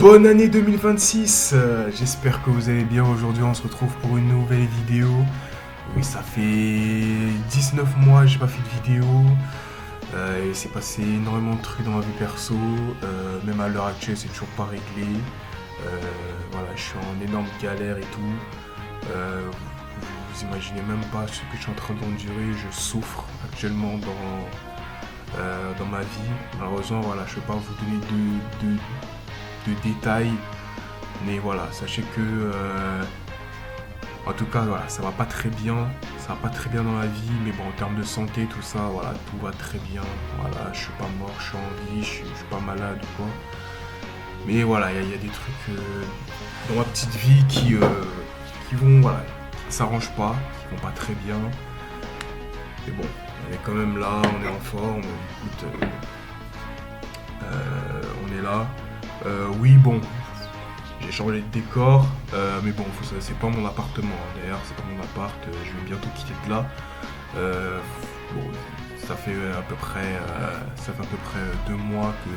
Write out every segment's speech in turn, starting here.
Bonne année 2026. J'espère que vous allez bien. Aujourd'hui on se retrouve pour une nouvelle vidéo. Oui, ça fait 19 mois que j'ai pas fait de vidéo. Il s'est passé énormément de trucs dans ma vie perso. Même à l'heure actuelle c'est toujours pas réglé. Voilà, je suis en énorme galère et tout. Vous imaginez même pas ce que je suis en train d'endurer. Je souffre actuellement dans ma vie. Malheureusement, voilà, je ne peux pas vous donner de détails. Mais voilà, sachez que en tout cas, voilà, ça va pas très bien. Ça va pas très bien dans la vie, mais bon, en termes de santé, tout ça, voilà, tout va très bien. Voilà, je suis pas mort, je suis en vie, je suis pas malade ou quoi. Mais voilà, il y a des trucs dans ma petite vie qui vont, voilà, s'arrangent pas, qui vont pas très bien. Mais bon, on est quand même là, on est en forme. Écoute, on est là. Oui, bon, j'ai changé de décor, mais bon, c'est pas mon appartement. D'ailleurs, c'est pas mon appart. Je vais bientôt quitter de là. Bon, ça fait à peu près 2 mois que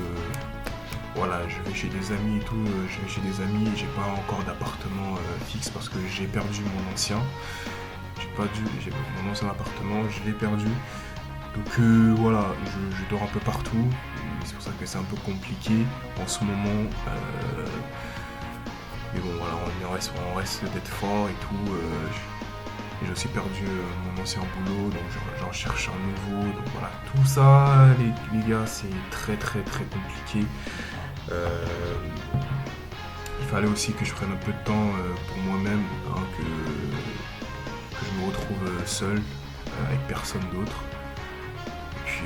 voilà, je vais chez des amis et tout. Je vais chez des amis et j'ai pas encore d'appartement fixe parce que j'ai perdu mon ancien. Mon ancien appartement, je l'ai perdu. Donc voilà, je dors un peu partout. C'est pour ça que c'est un peu compliqué en ce moment. Mais bon, voilà, on reste d'être fort et tout. J'ai aussi perdu mon ancien boulot, donc j'en cherche un nouveau. Donc voilà, tout ça, les gars, c'est très très très compliqué. Il fallait aussi que je prenne un peu de temps pour moi-même, hein, que je me retrouve seul, avec personne d'autre.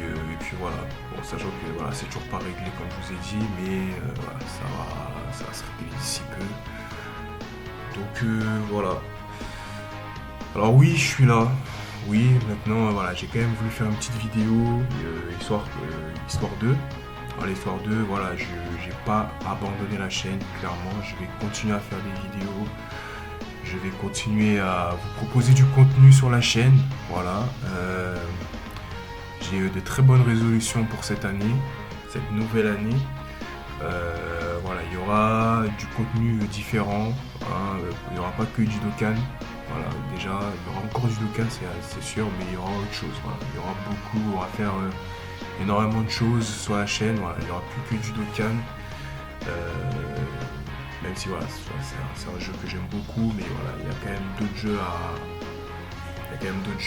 Et puis voilà, bon, sachant que voilà, c'est toujours pas réglé comme je vous ai dit, mais voilà, ça va se régler d'ici peu. Donc voilà. Alors oui, je suis là. Oui, maintenant voilà, j'ai quand même voulu faire une petite vidéo, histoire 2. Alors l'histoire 2, voilà, j'ai pas abandonné la chaîne, clairement. Je vais continuer à faire des vidéos. Je vais continuer à vous proposer du contenu sur la chaîne. Voilà. J'ai eu de très bonnes résolutions pour cette année, cette nouvelle année. Voilà, il y aura du contenu différent. Hein, il n'y aura pas que du Dokkan. Voilà, déjà, il y aura encore du Dokkan, c'est sûr, mais il y aura autre chose. Voilà. Il y aura beaucoup, on va faire énormément de choses sur la chaîne. Voilà, il n'y aura plus que du Dokkan. Même si voilà, c'est un jeu que j'aime beaucoup, mais voilà, il y a quand même d'autres jeux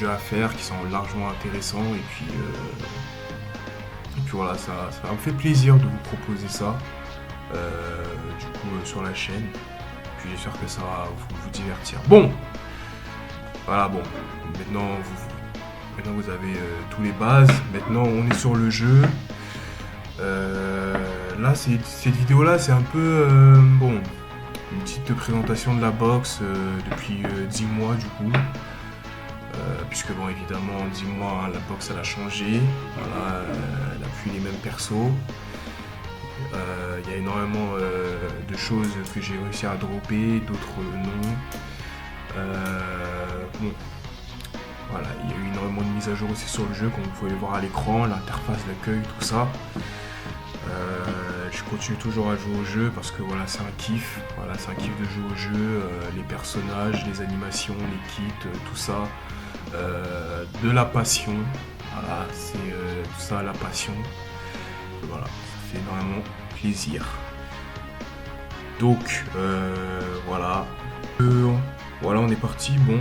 à faire qui sont largement intéressants et puis voilà, ça me fait plaisir de vous proposer ça du coup sur la chaîne, puis j'espère que ça va vous divertir. Bon, voilà, bon, maintenant vous avez tous les bases. Maintenant on est sur le jeu. Là cette vidéo là c'est un peu bon, une petite présentation de la box depuis 10 mois du coup. Puisque bon, évidemment en 10 mois la box elle a changé, voilà, elle a plus les mêmes persos. Il y a énormément de choses que j'ai réussi à dropper, d'autres non. Bon, voilà, il y a eu énormément de mises à jour aussi sur le jeu, comme vous pouvez le voir à l'écran, l'interface d'accueil, tout ça. Je continue toujours à jouer au jeu parce que voilà, c'est un kiff. Voilà, c'est un kiff de jouer au jeu, les personnages, les animations, les kits, tout ça. De la passion, voilà, c'est tout ça, la passion. Et voilà, ça fait énormément plaisir. Donc voilà. Voilà, on est parti. Bon,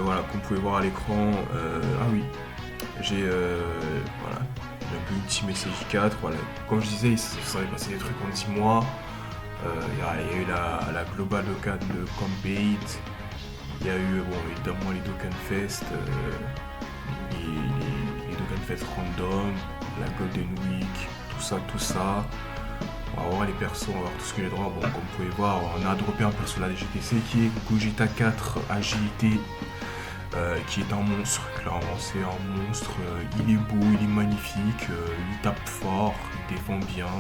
voilà, comme vous pouvez voir à l'écran, ah oui, j'ai voilà, un peu Ultime SJ4. Voilà, comme je disais, il s'est passé des trucs en 10 mois. Il y a eu la Global Dokkan de Combat. Il y a eu bon, évidemment les Dokkan Fest, les Dokkan Fest random, la Golden Week, tout ça. On va voir les persos, on va voir tout ce que j'ai droit. Bon, comme vous pouvez voir, on a droppé un perso de la GTC qui est Gogeta 4 Agilité, qui est un monstre. Clairement, c'est un monstre. Il est beau, il est magnifique, il tape fort, il défend bien.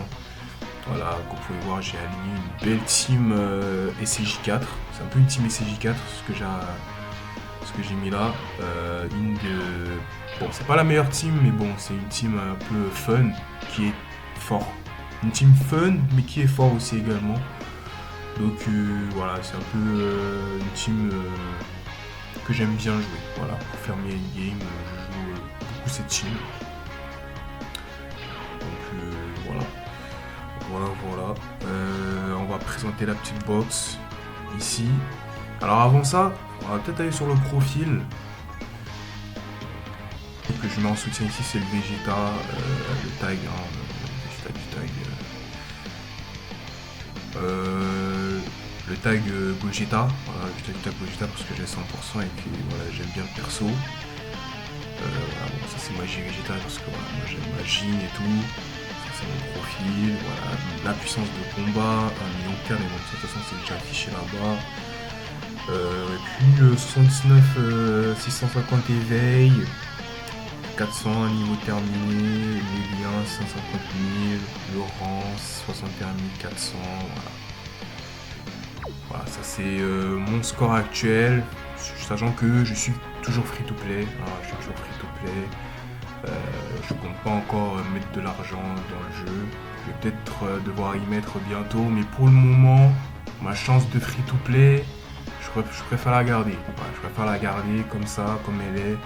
Voilà, comme vous pouvez voir, j'ai aligné une belle team SJ4. C'est un peu une team SJ4 ce que j'ai mis là. Bon, c'est pas la meilleure team, mais bon, c'est une team un peu fun qui est fort. Une team fun, mais qui est fort aussi également. Donc voilà, c'est un peu une team que j'aime bien jouer. Voilà, pour faire mes endgames, je joue beaucoup cette team. Donc voilà. On va présenter la petite box ici. Alors avant ça, on va peut-être aller sur le profil. Que je mets en soutien ici, c'est le Vegeta, le tag, le tag Gogeta, voilà, je tag Gogeta parce que j'ai 100% et puis voilà, j'aime bien le perso. Voilà, bon, ça c'est Magie Vegeta parce que voilà, moi j'aime Magie et tout. Ça c'est mon profil, voilà, la puissance de combat, 1 million de mais bon, de toute façon c'est déjà affiché là-bas. Et puis 79 650 éveil, 400 niveau terminé, les liens 150 000, le rang 61 400, voilà. Voilà, ça c'est mon score actuel, sachant que je suis toujours free to play, voilà, je suis toujours free to play. Je compte pas encore mettre de l'argent dans le jeu, je vais peut-être devoir y mettre bientôt, mais pour le moment, ma chance de free to play, je préfère la garder. Voilà, je préfère la garder comme ça, comme elle est.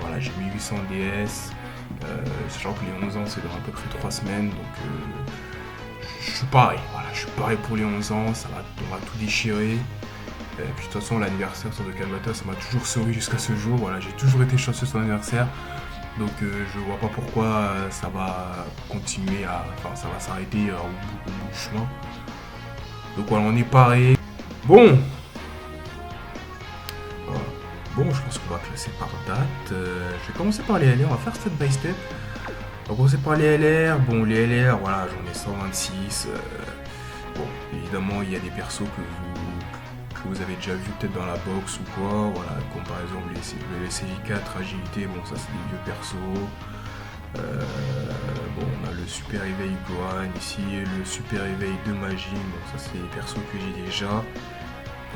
Voilà, j'ai 1800 DS, sachant que les 11 ans c'est dans à peu près 3 semaines, donc je suis pareil, voilà, je suis pareil pour les 11 ans, on va tout déchirer. Et puis de toute façon l'anniversaire sur le Calvados, ça m'a toujours souri jusqu'à ce jour, voilà, j'ai toujours été chanceux sur l'anniversaire, donc je vois pas pourquoi ça va continuer ça va s'arrêter au bout du chemin. Donc voilà, on est pareil. Bon, je pense qu'on va classer par date. Je vais commencer par les LR, on va faire step by step. On va commencer par les LR. Bon, les LR, voilà, j'en ai 126. Bon, évidemment, il y a des persos que vous avez déjà vu peut-être dans la box ou quoi. Voilà, comme par exemple le SCJ4, agilité, bon, ça c'est des vieux persos. Bon, on a le super éveil Gohan ici, le super éveil de magie. Bon, ça c'est des persos que j'ai déjà.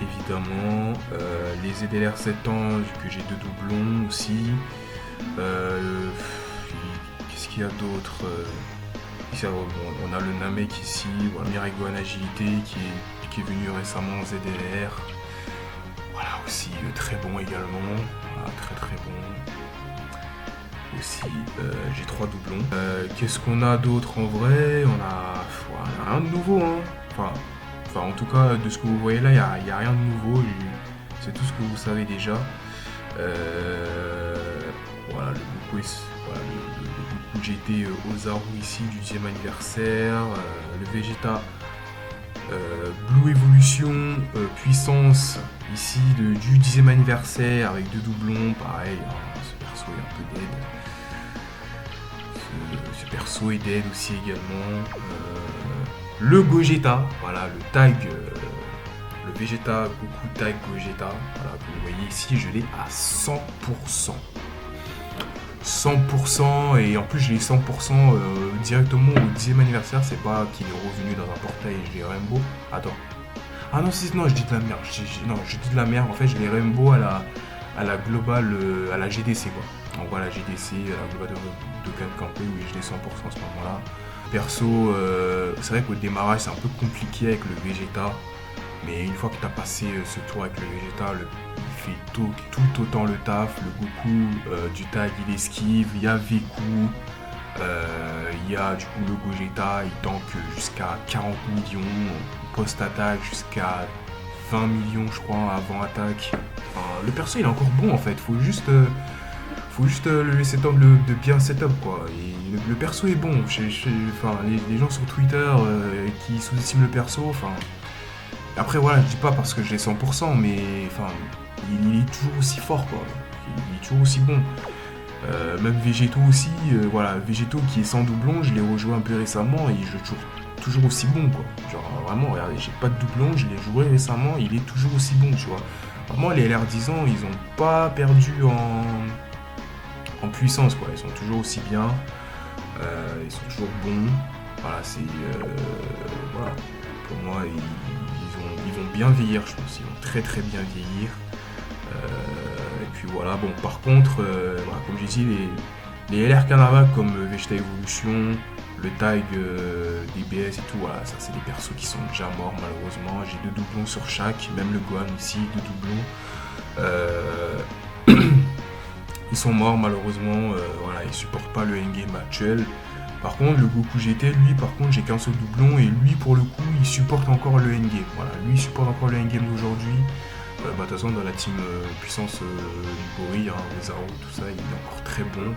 Évidemment, les ZLR 7 ans, que j'ai 2 doublons aussi. Qu'est-ce qu'il y a d'autre ici, on a le Namek ici, voilà, Mirai Gohan agilité qui est venu récemment en ZLR. Voilà, aussi très bon également, voilà, très bon. Aussi, j'ai 3 doublons. Qu'est-ce qu'on a d'autre en vrai? On a rien de nouveau, hein. Enfin, en tout cas, de ce que vous voyez là, il n'y a rien de nouveau. C'est tout ce que vous savez déjà. Voilà, le Goku GT Ozaru ici du 10e anniversaire. Le Vegeta Blue Evolution Puissance ici du 10e anniversaire avec 2 doublons. Pareil, hein, ce perso est un peu dead. Ce perso est dead aussi également. Le Gogeta, voilà, le tag, le Vegeta Goku tag Gogeta, voilà, comme vous voyez ici, je l'ai à 100%. 100%, et en plus je l'ai 100% directement au 10e anniversaire, c'est pas qu'il est revenu dans un portail et je l'ai Rainbow. Attends. Ah non, non, je dis de la merde, je dis de la merde, en fait je l'ai Rainbow à la globale, à la GDC quoi. Donc voilà, GDC, à la globale de Campé, oui, je l'ai 100% à ce moment-là. Perso, c'est vrai qu'au démarrage c'est un peu compliqué avec le Vegeta, mais une fois que tu as passé ce tour avec le Vegeta, il fait tout autant le taf. Le Goku du tag il esquive, il y a Veku, il y a du coup le Gogeta, il tank jusqu'à 40 millions, post-attaque jusqu'à 20 millions je crois avant attaque. Enfin, le perso il est encore bon en fait, faut juste le laisser le temps de bien setup quoi. Et le perso est bon. Les gens sur Twitter qui sous-estiment le perso, enfin. Après voilà, je dis pas parce que j'ai 100%, mais enfin, il est toujours aussi fort quoi. Il est toujours aussi bon. Même Végéto aussi, voilà, Végéto qui est sans doublon, je l'ai rejoué un peu récemment et il joue toujours aussi bon quoi. Genre vraiment, regardez, j'ai pas de doublon, je l'ai joué récemment, il est toujours aussi bon, tu vois. Vraiment les LR10 ans, ils ont pas perdu en puissance quoi, ils sont toujours aussi bien, ils sont toujours bons, voilà, c'est voilà, pour moi ils vont bien vieillir, je pense, ils vont très bien vieillir, et puis voilà, bon par contre, voilà, comme j'ai dit, les LR Carnaval comme Vegeta Evolution, le tag DBS et tout, voilà, ça c'est des persos qui sont déjà morts malheureusement. J'ai 2 doublons sur chaque, même le Gohan aussi, 2 doublons. Ils sont morts malheureusement, voilà, ils supportent pas le endgame actuel. Par contre, le Goku GT, lui, par contre, j'ai qu'un seul doublon et lui, pour le coup, il supporte encore le endgame. Voilà, lui, il supporte encore le endgame d'aujourd'hui. De toute façon, dans la team puissance Libori, Ozaru, tout ça, il est encore très bon.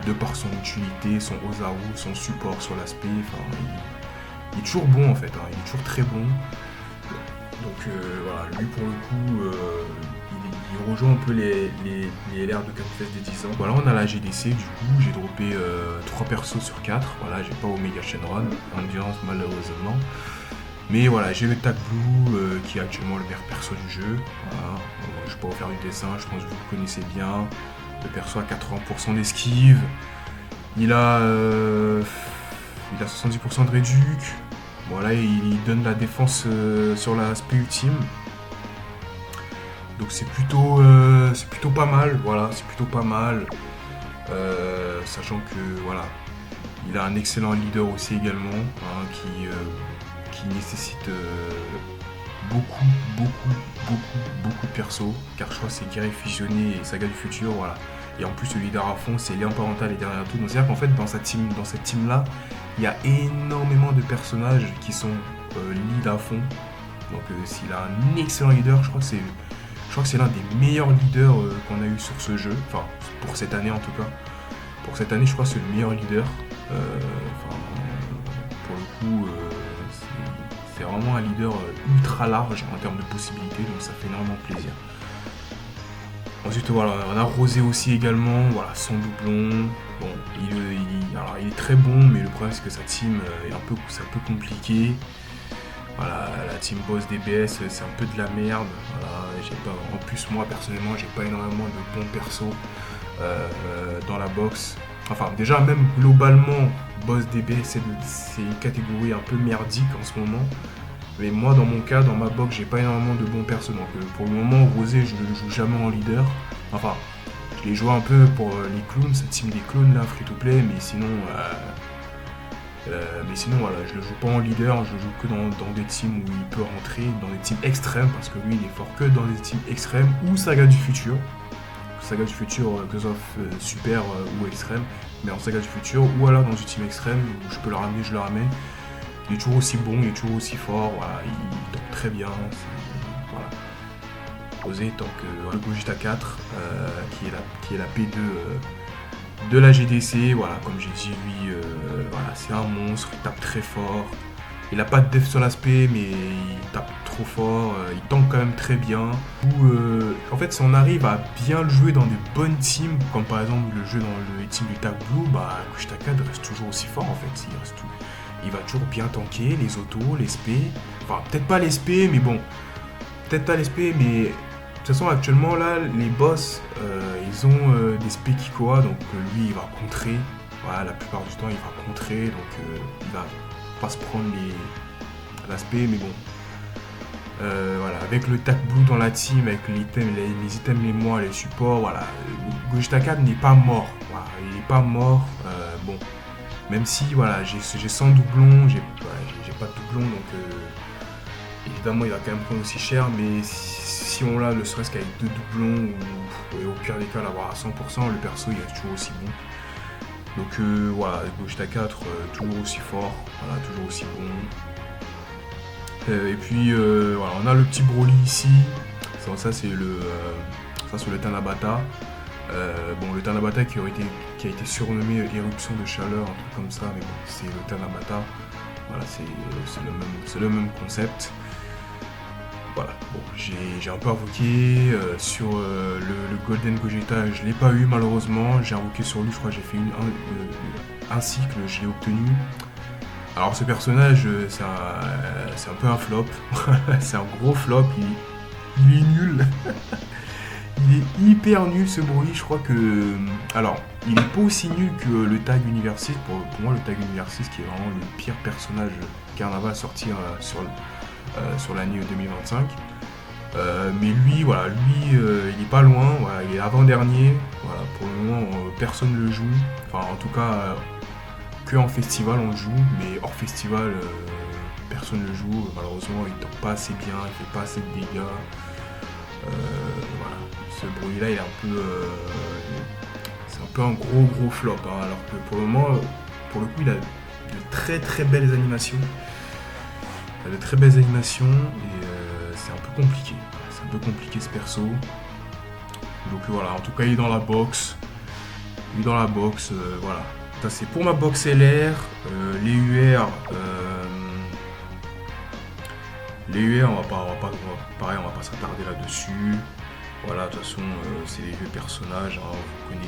De par son utilité, son Ozaru, son support sur l'aspect, enfin, il est toujours bon en fait, il est toujours très bon. Donc voilà, lui pour le coup, il rejoint un peu les LR de Capfest des 10 ans. Voilà, on a la GDC, du coup, j'ai droppé 3 persos sur 4. Voilà, j'ai pas Omega Shenron, Endurance malheureusement. Mais voilà, j'ai le Tag Blue qui est actuellement le meilleur perso du jeu. Voilà. Je peux refaire du dessin, je pense que vous le connaissez bien. Le perso a 80% d'esquive. Il a 70% de réduc. Voilà, il donne la défense sur l'aspect ultime. Donc c'est plutôt pas mal. Voilà, c'est plutôt pas mal. Sachant que voilà, il a un excellent leader aussi également, qui nécessite beaucoup de persos, car je crois que c'est Guerrier Fusionné et Saga du Futur, voilà. Et en plus le leader à fond, c'est Lien Parental et derrière tout. Donc c'est-à-dire qu'en fait dans cette team là, il y a énormément de personnages qui sont lead à fond. Donc s'il a un excellent leader, je crois que c'est l'un des meilleurs leaders qu'on a eu sur ce jeu, enfin pour cette année en tout cas. Pour cette année, je crois que c'est le meilleur leader. Pour le coup, c'est vraiment un leader ultra large en termes de possibilités, donc ça fait énormément plaisir. Ensuite, voilà, on a Rosé aussi également, voilà, son doublon. Bon, il est très bon, mais le problème c'est que sa team c'est un peu compliqué. Voilà, la team boss DBS, c'est un peu de la merde. Voilà, en plus, moi personnellement, j'ai pas énormément de bons persos dans la box. Enfin, déjà, même globalement, boss DBS, c'est une catégorie un peu merdique en ce moment. Mais moi, dans mon cas, dans ma box, j'ai pas énormément de bons persos. Donc, pour le moment, Rosé, je ne le joue jamais en leader. Enfin, je l'ai joué un peu pour les clones, cette team des clones là, free to play, mais sinon, voilà, je le joue pas en leader, je le joue que dans des teams où il peut rentrer, dans des teams extrêmes, parce que lui, il est fort que dans des teams extrêmes ou Saga du Futur. Saga du Futur, que ce soit super ou extrême, mais en Saga du Futur, ou alors dans une team extrême où je peux le ramener, je le ramène. Il est toujours aussi bon, il est toujours aussi fort, voilà, il tank très bien. Voilà. Rosé tank le Gogeta 4, qui est la P2 de la GDC. Voilà, comme j'ai dit, lui, voilà, c'est un monstre, il tape très fort. Il n'a pas de def sur l'aspect, mais il tape trop fort, il tank quand même très bien. En fait, si on arrive à bien le jouer dans des bonnes teams, comme par exemple le jeu dans le team du Tag Blue, Gogeta 4 reste toujours aussi fort en fait. Il va toujours bien tanker les autos, les SP. Enfin, peut-être pas les SP, mais bon. Peut-être pas les SP, mais de toute façon, actuellement, là, les boss, ils ont des SP Kikoa, donc lui, il va contrer. Voilà, la plupart du temps, il va contrer, donc il va pas se prendre l'aspect, mais bon. Voilà, avec le Tag Blue dans la team, avec les items, les mois, les supports, voilà. Gogeta 4 n'est pas mort. Voilà, il n'est pas mort. Bon. Même si voilà, j'ai 100 doublons, j'ai pas de doublons, donc évidemment il va quand même prendre aussi cher, mais si on l'a ne serait-ce qu'avec 2 doublons, ou au pire des cas l'avoir à 100%, le perso il est toujours aussi bon. Donc voilà, Gogeta 4, toujours aussi fort, voilà, toujours aussi bon. Et puis voilà, on a le petit Broly ici, ça c'est le Tanabata. Bon, le Tanabata qui a été surnommé éruption de chaleur, un truc comme ça, mais bon, c'est le Tanabata. Voilà, c'est le même concept. Voilà, bon, j'ai un peu invoqué sur le Golden Gogeta, je l'ai pas eu malheureusement. J'ai invoqué sur lui, je crois que j'ai fait un cycle, je l'ai obtenu. Alors ce personnage, c'est un peu un flop. C'est un gros flop, il est nul. Il est hyper nul ce Broly, je crois que... Alors, il est pas aussi nul que le Tag Univers 6, pour moi le Tag Univers 6 qui est vraiment le pire personnage Carnaval à sortir sur l'année 2025. Mais lui, voilà, il est pas loin, voilà, il est avant-dernier, voilà, pour le moment personne ne le joue, enfin en tout cas que en festival on le joue, mais hors festival personne ne le joue, malheureusement il tombe pas assez bien, il fait pas assez de dégâts. Voilà, ce bruit là il est un peu c'est un peu un gros flop, hein, alors que pour le moment, pour le coup il a de très belles animations. Il a de très belles animations et c'est un peu compliqué. C'est un peu compliqué ce perso. Donc voilà, en tout cas il est dans la box. Voilà. Ça c'est pour ma box LR. Les UR. On va pas s'attarder là-dessus. Voilà, de toute façon, c'est les vieux personnages, hein, vous les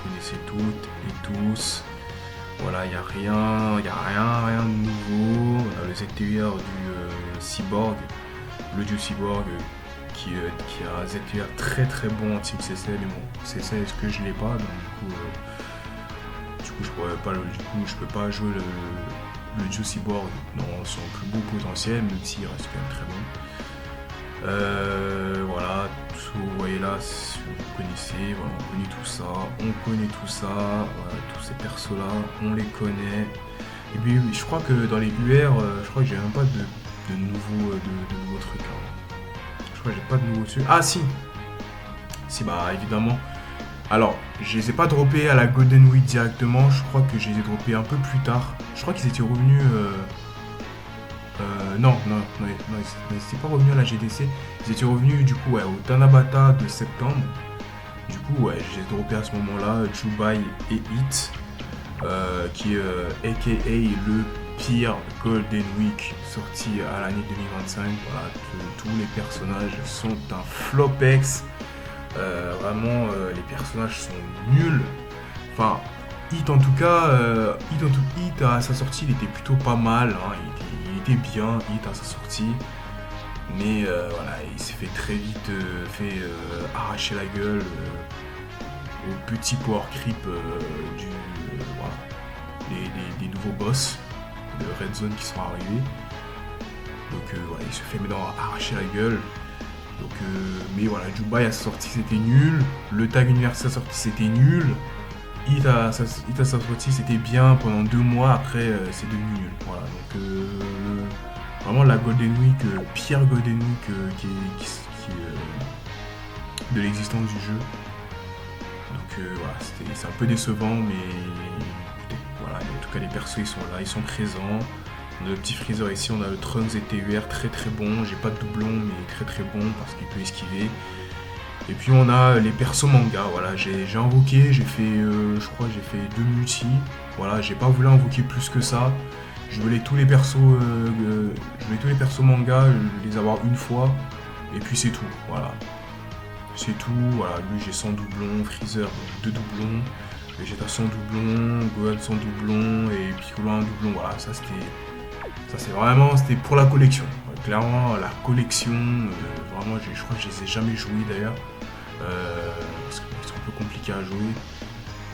connaissez toutes et tous. Voilà, il n'y a rien de nouveau. On a le ZTUR du Cyborg, le dieu Cyborg, qui a un ZTUR très bon en Team CC, mais bon, CC, est-ce que je l'ai pas, donc du coup je peux pas jouer le dieu Cyborg dans son plus beau potentiel, même s'il reste quand même très bon. Voilà, vous voyez là, si vous connaissez, voilà, on connaît tout ça, voilà, tous ces persos là, on les connaît. Et puis je crois que dans les UR, je crois que j'ai même pas de nouveaux trucs. Hein. Je crois que j'ai pas de nouveaux trucs. Ah si, bah évidemment. Alors, je les ai pas droppés à la Golden Week directement, je crois que je les ai droppés un peu plus tard. Je crois qu'ils étaient revenus. Non, ils n'étaient pas revenus à la GDC. Ils étaient revenus du coup au Tanabata de septembre. Du coup, j'ai droppé à ce moment-là Jubai et Hit, qui est aka le pire Golden Week sorti à l'année 2025. Voilà, tous les personnages sont un flopex. Vraiment, les personnages sont nuls. Enfin, Hit en tout cas, Hit à sa sortie, il était plutôt pas mal. Hein. Il était bien, Hit à sa sortie. Mais voilà, il s'est fait très vite arracher la gueule au petit power creep des nouveaux boss de Red Zone qui sont arrivés. Donc voilà, il se fait maintenant arracher la gueule. Donc, mais voilà, Jubai à sa sortie c'était nul, le tag universel à sa sortie c'était nul, Hit à sa sortie c'était bien pendant 2 mois, après c'est devenu nul. Voilà, donc vraiment la Golden Week, pire Golden Week de l'existence du jeu. Donc voilà, c'est un peu décevant, mais écoutez, voilà, en tout cas les persos ils sont là, ils sont présents. On a le petit Freezer ici, on a le Trunks ZTUR très bon, j'ai pas de doublon mais très bon parce qu'il peut esquiver. Et puis on a les persos manga, voilà, j'ai invoqué, j'ai fait, je crois j'ai fait 2 multi, voilà, j'ai pas voulu invoquer plus que ça. Je voulais tous les persos manga, les avoir une fois, et puis c'est tout, voilà. C'est tout, voilà, lui j'ai 100 doublons, Freezer 2 doublons, Vegeta 100 doublons, Gohan 100 doublons, et Piccolo 1 doublon, voilà, ça c'était pour la collection. Clairement, la collection, vraiment, je crois que je les ai jamais joués d'ailleurs, parce qu'ils sont un peu compliqués à jouer.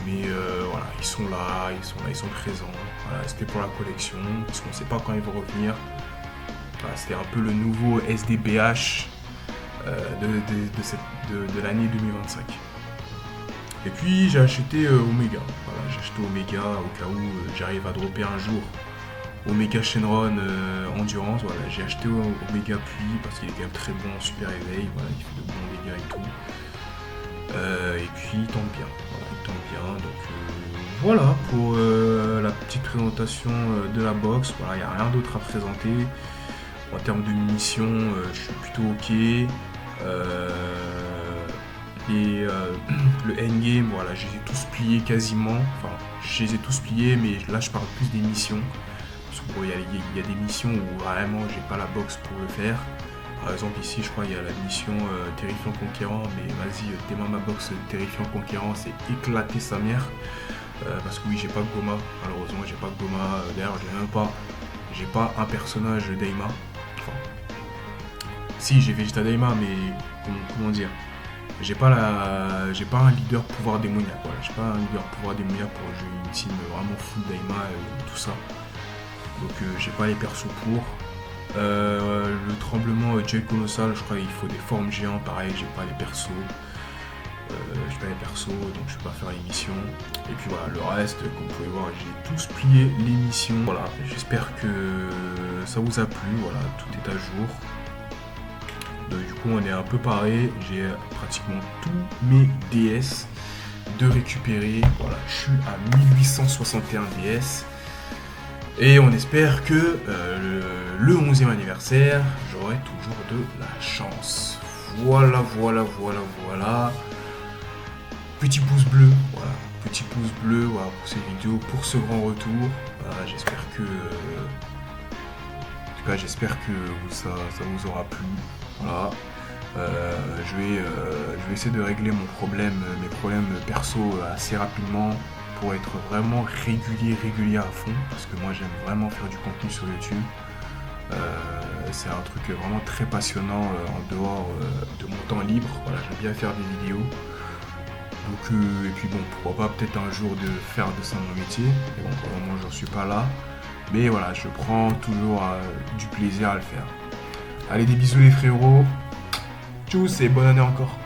Mais voilà, ils sont là, ils sont présents. Voilà, c'était pour la collection, parce qu'on ne sait pas quand ils vont revenir. Voilà, c'était un peu le nouveau SDBH de l'année 2025. Et puis j'ai acheté Omega. Voilà, j'ai acheté Omega au cas où j'arrive à dropper un jour Omega Shenron Endurance. Voilà, j'ai acheté Omega Puis parce qu'il est quand même très bon en super éveil. Voilà, il fait de bons dégâts et tout. Et puis il tombe bien. Voilà, il tombe bien. Donc voilà pour la petite présentation de la box. Voilà, il n'y a rien d'autre à présenter. En termes de munitions, je suis plutôt ok. Le endgame, voilà, je les ai tous pliés quasiment. Enfin, je les ai tous pliés, mais là je parle plus des missions. Parce que bon, il y a des missions où vraiment j'ai pas la box pour le faire. Par exemple ici je crois il y a la mission Terrifiant Conquérant, mais vas-y, démarre ma box Terrifiant Conquérant, c'est éclater sa mère. Parce que oui, j'ai pas Goma, malheureusement j'ai pas Goma. D'ailleurs j'ai pas un personnage Daima. Enfin, si, j'ai Vegeta Daima, mais comment dire, j'ai pas un leader pouvoir démoniaque. Voilà, j'ai pas un leader pouvoir démoniaque pour jouer une team vraiment full Daima et tout ça. Donc j'ai pas les persos pour. Le tremblement Joy Colossal, je crois qu'il faut des formes géants, pareil, j'ai pas les persos. je suis pas les persos, donc je peux pas faire l'émission. Et puis voilà, le reste, comme vous pouvez voir, j'ai tous plié l'émission. Voilà, j'espère que ça vous a plu, voilà, tout est à jour. Donc, du coup, on est un peu pareil, j'ai pratiquement tous mes DS de récupérer. Voilà, je suis à 1861 DS. Et on espère que le 11e anniversaire, j'aurai toujours de la chance. Voilà. Petit pouce bleu, voilà. Petit pouce bleu, voilà, pour cette vidéo, pour ce grand retour. Voilà, j'espère que... en tout cas, j'espère que ça vous aura plu. Voilà. Je vais essayer de régler mes problèmes perso assez rapidement pour être vraiment régulier à fond, parce que moi j'aime vraiment faire du contenu sur YouTube. C'est un truc vraiment très passionnant en dehors de mon temps libre. Voilà, j'aime bien faire des vidéos. Donc, et puis bon, pourquoi pas peut-être un jour de faire de ça mon métier. Et bon, pour le moment j'en suis pas là. Mais voilà, je prends toujours du plaisir à le faire. Allez, des bisous les frérots. Tchuss et bonne année encore.